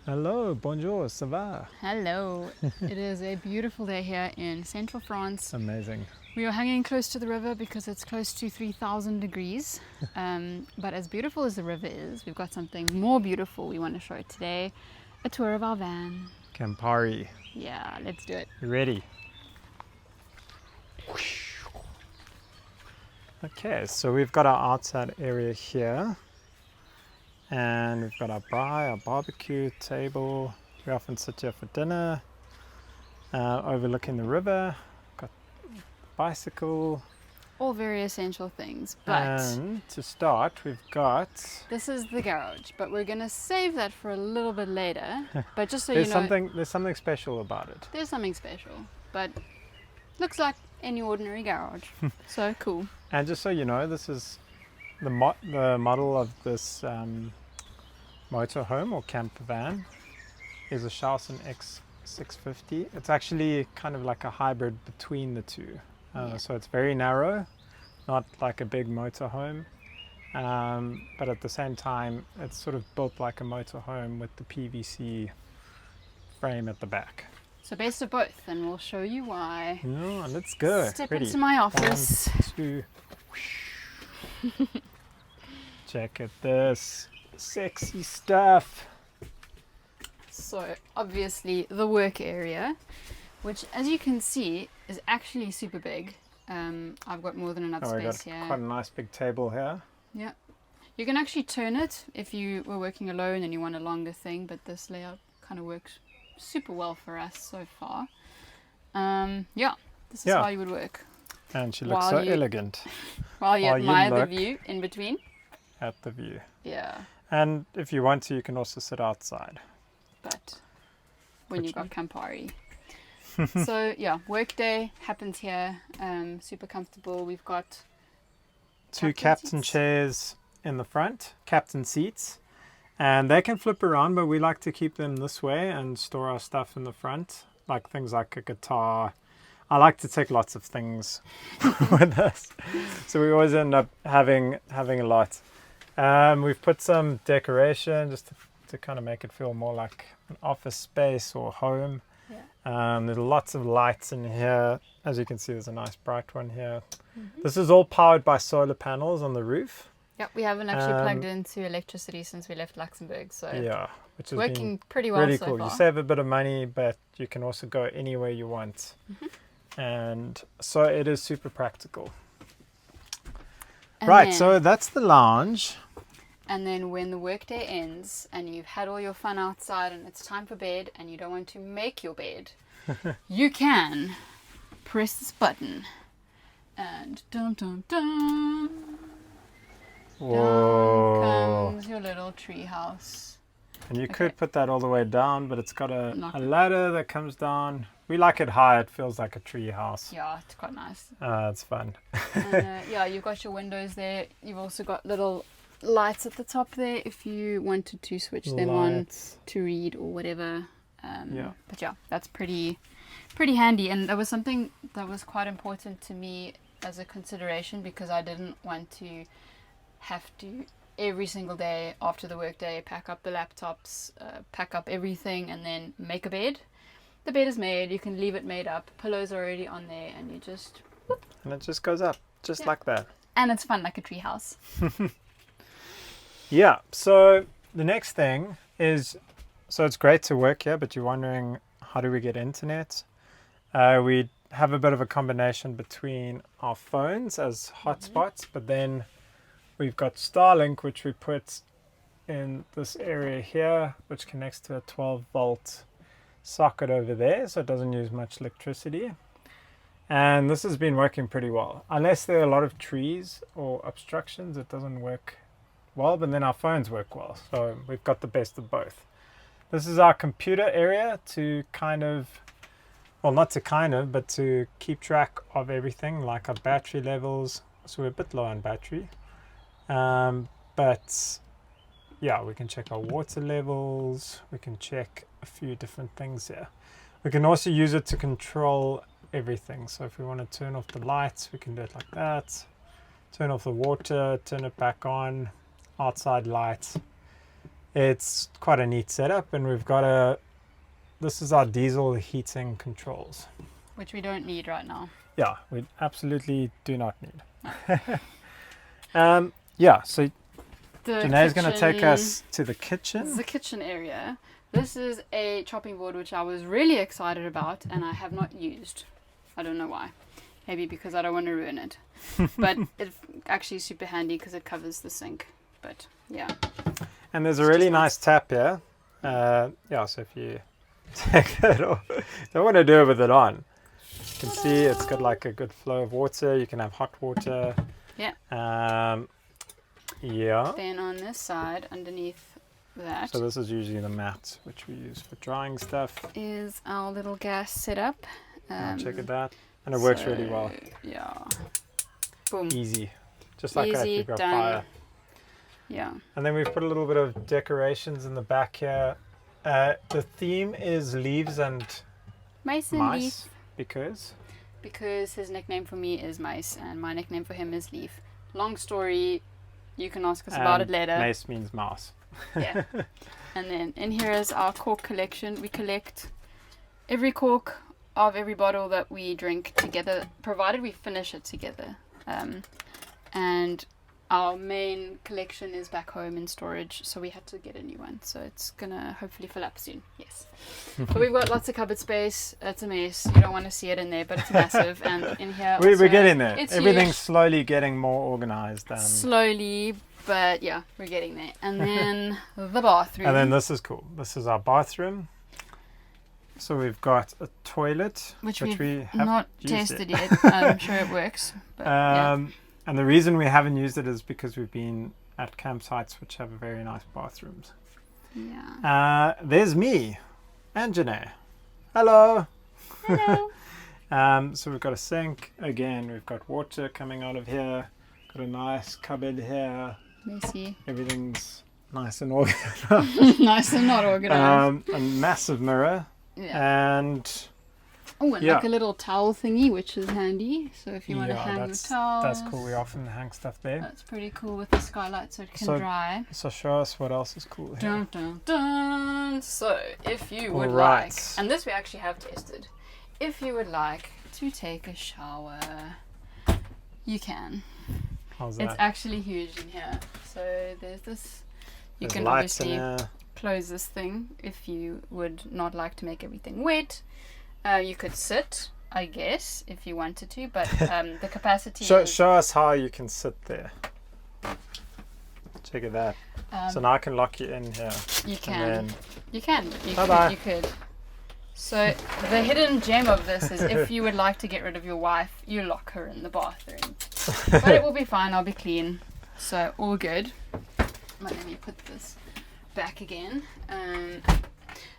Hello, bonjour, ça va? Hello. It is a beautiful day here in central France. Amazing. We are hanging close to the river because it's close to 3,000 degrees. But as beautiful as the river is, we've got something more beautiful we want to show today. A tour of our van. Campari. Yeah, let's do it. You ready? Okay, so we've got our outside area here. And we've got our braai, our barbecue table. We often sit here for dinner, overlooking the river. Got bicycle. All very essential things. But And to start, we've got... this is the garage, but we're going to save that for a little bit later. But just so there's you know, there's something special about it. there's something special. But looks like any ordinary garage. So cool. And just so you know, this is the model of this motorhome or camper van is a Chausson x650. It's actually kind of like a hybrid between the two. So it's very narrow, not like a big motorhome, but at the same time it's sort of built like a motorhome with the PVC frame at the back. So best of both, and we'll show you why. No, let's go. Step Ready? into my office. 1, 2. Check at this sexy stuff. So obviously the work area, which as you can see is actually super big. I've got more than enough We got space here. quite a nice big table here. Yeah, you can actually turn it if you were working alone and you want a longer thing, but this layout kind of works super well for us so far. Yeah, this is how you would work. And she looks so elegant While you While you admire the look view in between. at the view. Yeah, And if you want to, you can also sit outside. but when you've got Campari. So yeah, work day happens here. Super comfortable. We've got Two captain chairs in the front, captain seats. And they can flip around, but we like to keep them this way and store our stuff in the front, like things like a guitar. I like to take lots of things with us, so we always end up having a lot. We've put some decoration just to kind of make it feel more like an office space or home. Yeah. There's lots of lights in here. As you can see, there's a nice bright one here. Mm-hmm. This is all powered by solar panels on the roof. Yep, we haven't actually plugged into electricity since we left Luxembourg, so yeah, which is working pretty well really so cool. far. You save a bit of money, but you can also go anywhere you want. Mm-hmm. And so it is super practical. And so that's the lounge. And then when the workday ends and you've had all your fun outside and it's time for bed and you don't want to make your bed, you can press this button and dun dun dun. Whoa. Down comes your little tree house. And you could put that all the way down, but it's got a ladder that comes down. We like it high. It feels like a tree house. Yeah, it's quite nice. It's fun. And, yeah, you've got your windows there. You've also got little lights at the top there if you wanted to switch them on to read or whatever. But yeah, that's pretty handy. And that was something that was quite important to me as a consideration because I didn't want to have to every single day after the workday pack up the laptops, pack up everything and then make a bed. The bed is made, you can leave it made up, pillows are already on there and you just whoop. And it just goes up just like that. And it's fun like a tree house. Yeah, so the next thing is, so it's great to work here, but you're wondering how do we get internet? We have a bit of a combination between our phones as hotspots, but then we've got Starlink, which we put in this area here, which connects to a 12-volt socket over there, so it doesn't use much electricity. And this has been working pretty well. Unless there are a lot of trees or obstructions, it doesn't work well, but then our phones work well. So we've got the best of both. This is our computer area to kind of, well, not to kind of, but to keep track of everything, like our battery levels. So we're a bit low on battery. But yeah, we can check our water levels. We can check a few different things here. We can also use it to control everything. So if we want to turn off the lights, we can do it like that. Turn off the water, turn it back on, outside lights. It's quite a neat setup, and we've got this is our diesel heating controls. Which we don't need right now. Yeah, we absolutely do not need. Yeah, so Janae's going to take us to the kitchen. This is the kitchen area. This is a chopping board which I was really excited about and I have not used. I don't know why. Maybe because I don't want to ruin it. But it's actually super handy because it covers the sink. But yeah. And there's a really nice tap here. Yeah, so if you take that off, don't want to do it with it on. You can see it's got like a good flow of water. You can have hot water. Yeah. Yeah. Then on this side, underneath that, so this is usually the mat which we use for drying stuff. Is our little gas setup. Check it out. And it works really well. Yeah. Boom. Easy. Just like that, you've got done. fire. Yeah. And then we've put a little bit of decorations in the back here. The theme is leaves and Mice and mice. Leaf. Because his nickname for me is Mice and my nickname for him is Leaf. Long story, you can ask us about it later. Mace means mouse. Yeah. And then in here is our cork collection. We collect every cork of every bottle that we drink together, provided we finish it together. And our main collection is back home in storage, so we had to get a new one. So it's gonna hopefully fill up soon. Yes. But we've got lots of cupboard space. It's a mess. You don't want to see it in there, but it's massive. And in here, we're getting there. It's Everything's huge. slowly getting more organized. Slowly, but yeah, we're getting there. And then the bathroom. And then this is cool. This is our bathroom. So we've got a toilet, which we we've have not tested yet. I'm sure it works. But, yeah. And the reason we haven't used it is because we've been at campsites which have very nice bathrooms. Yeah. There's me and Janae. Hello. Hello. So we've got a sink. Again, we've got water coming out of here. Got a nice cupboard here. Messy. Everything's nice and organized. Nice and not organized. A massive mirror. Yeah. And oh, and like a little towel thingy, which is handy. So if you want to hang your towels. That's cool. We often hang stuff there. That's pretty cool with the skylight so it can dry. So show us what else is cool here. Dun, dun, dun. So if you would like, and this we actually have tested, if you would like to take a shower, you can. How's that? It's actually huge in here. So there's this. You There's can lights obviously close this thing if you would not like to make everything wet. You could sit, I guess, if you wanted to, but the capacity show us how you can sit there. Check it out. So now I can lock you in here. You can. You can. Bye-bye. You could. So the hidden gem of this is if you would like to get rid of your wife, you lock her in the bathroom. But it will be fine. I'll be clean. So all good. Let me put this back again.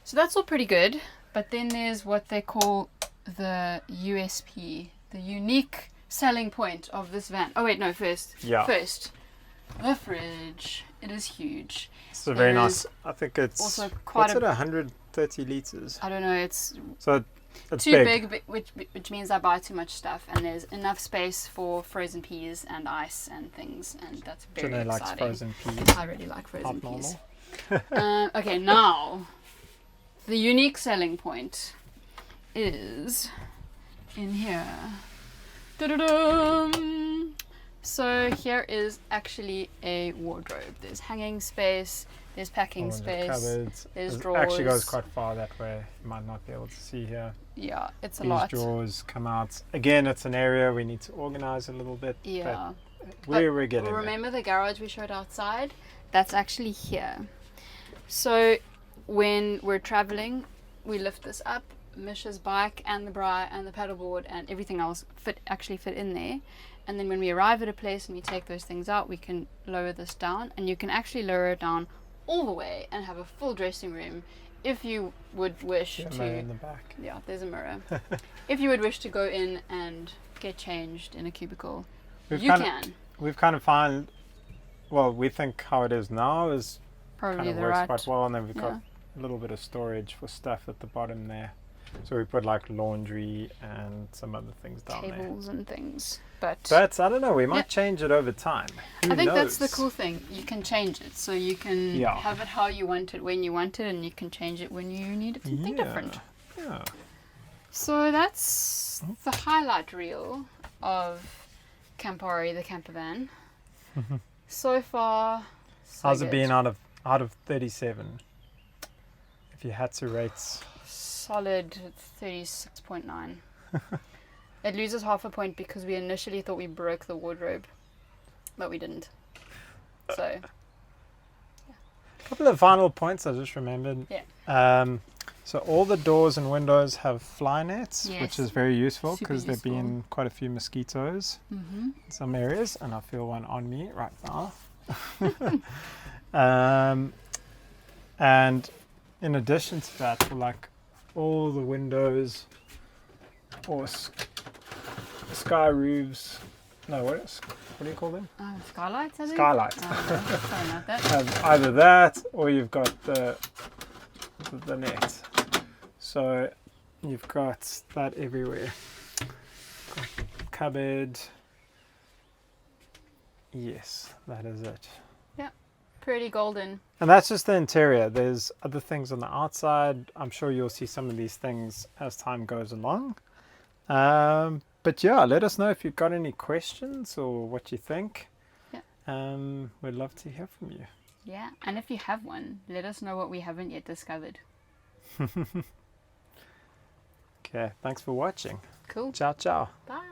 So that's all pretty good. But then there's what they call the USP, the unique selling point of this van. Oh wait, no, first, the fridge. It is huge. It's a very nice. I think it's also quite 130 liters. I don't know. It's too big, which means I buy too much stuff, and there's enough space for frozen peas and ice and things, and that's very exciting. Likes frozen peas. I really like frozen peas. Normal. Okay, now the unique selling point is in here. Da-da-dum! So here is actually a wardrobe. There's hanging space, there's packing space, there's drawers. It actually goes quite far that way. You might not be able to see here. Yeah, it's a These lot. These drawers come out. Again, it's an area we need to organize a little bit. Yeah. But we're getting remember the garage we showed outside? That's actually here. So when we're traveling, we lift this up. Misha's bike and the bra and the paddleboard and everything else actually fit in there. And then when we arrive at a place and we take those things out, we can lower this down, and you can actually lower it down all the way and have a full dressing room if you would wish to. Mirror in the back. Yeah, there's a mirror. If you would wish to go in and get changed in a cubicle, you can. We've kind of found, well, we think how it is now is probably kind of the works right. quite well, and then we've got a little bit of storage for stuff at the bottom there. So we put like laundry and some other things down there. Tables and things. But I don't know, we might change it over time. Who I think knows? that's the cool thing. You can change it. So you can have it how you want it, when you want it, and you can change it when you need it something different. Yeah. So that's the highlight reel of Campari, the camper van. So far, so how's good. it been out of 37? If you had to rate. Solid 36.9. It loses half a point because we initially thought we broke the wardrobe, but we didn't. So, A couple of final points I just remembered. Yeah. So all the doors and windows have fly nets, Yes. which is very useful Super because there have useful. been quite a few mosquitoes in some areas, and I feel one on me right now. And in addition to that, for like all the windows or sky roofs, no, what do you call them? Skylights, I think? Skylights. Sorry about that. Have either that or you've got the net. So you've got that everywhere. Cupboard. Yes, that is it. Pretty golden. And that's just the interior. There's other things on the outside. I'm sure you'll see some of these things as time goes along. But yeah, let us know if you've got any questions or what you think. Yeah. We'd love to hear from you. Yeah, and if you have one, let us know what we haven't yet discovered. Okay, thanks for watching. Cool. Ciao, ciao. Bye.